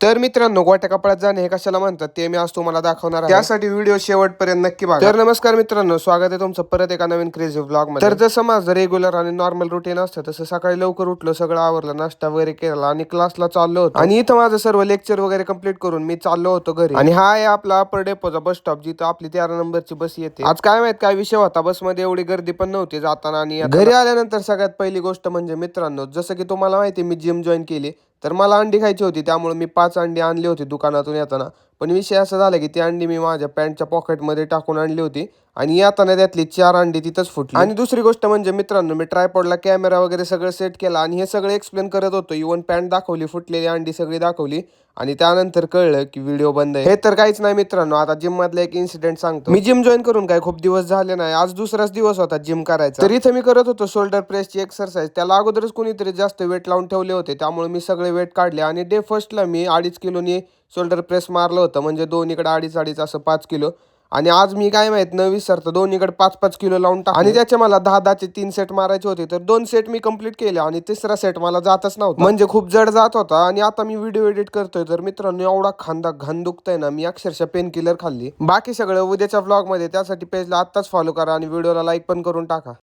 तर मित्रांनो, गोट्या कपाळात जाणे हे कशाला म्हणतात ते मी आज तुम्हाला दाखवणार आहे. त्यासाठी व्हिडिओ शेवटपर्यंत नक्की बघा. तर नमस्कार मित्रांनो, स्वागत आहे तुमचं परत एका नवीन क्रेझी व्लॉग मध्ये. तर जसं माझं रेग्युलर आणि नॉर्मल रुटीन असतं तसं सकाळी लवकर उठलो, सगळं आवरलं, नाश्ता वगैरे केला आणि क्लासला चाललो होतो. आणि इथं माझं सर्व लेक्चर वगैरे कंप्लीट करून मी चाललो होतो घरी. आणि हा आहे आपला अपर डेपोचा बस स्टॉप, जिथं आपली 13 नंबरची बस येते. आज काय माहित काय विषय होता, बसमध्ये एवढी गर्दी पण नव्हती जाताना आणि घरी आल्यानंतर सगळ्यात पहिली गोष्ट म्हणजे मित्रांनो, जसं की तुम्हाला माहिती मी जिम जॉईन केली. तर मला अंडी खायची होती, त्यामुळे मी 5 अंडी आणली होती दुकानातून येताना. पण विषय असा झाला की ती अंडी मी माझ्या पॅन्टच्या पॉकेटमध्ये टाकून आणली होती आणि येताना त्यातली 4 अंडी तिथंच फुटली. आणि दुसरी गोष्ट म्हणजे मित्रांनो, मी ट्रायपॉडला कॅमेरा वगैरे सगळं सेट केला आणि हे सगळं एक्सप्लेन करत होतो. इव्हन पॅन्ट दाखवली, फुटलेली अंडी सगळी दाखवली आणि त्यानंतर कळलं की व्हिडिओ बंद आहे. हे तर काहीच नाही मित्रांनो. आता जिम मधला एक इन्सिडेंट सांगतो. मी जिम जॉईन करून काय खूप दिवस झाले नाही, आज दुसराच दिवस होता जिम करायचा. तर इथे मी करत होतो शोल्डर प्रेसची एक्सरसाइज. त्याला अगोदरच कुणीतरी जास्त वेट लावून ठेवले होते, त्यामुळे मी सगळे वेट काढले आणि डे फर्स्टला मी 2.5 किलोनी शोल्डर प्रेस मारलं होतं, म्हणजे दोन्हीकडे 2.5 असं 5 किलो. आणि आज मी काय माहित न विसरता दोन्हीकडे 5-5 किलो लावून टाकले आणि त्याचे मला 10-10चे 3 सेट मारायचे होते. तर 2 सेट मी कंप्लीट केले आणि तिसरा सेट मला जातच नव्हता, म्हणजे खूप जड जात होता. आणि आता मी व्हिडिओ एडिट करतोय तर मित्रांनो, एवढा खांदा घाण दुखतोय ना, मी अक्षरशः पेन किलर खाल्ली. बाकी सगळं उद्याच्या व्लॉग मध्ये, त्यासाठी पेजला आत्ताच फॉलो करा आणि व्हिडिओला लाईक पण करून टाका.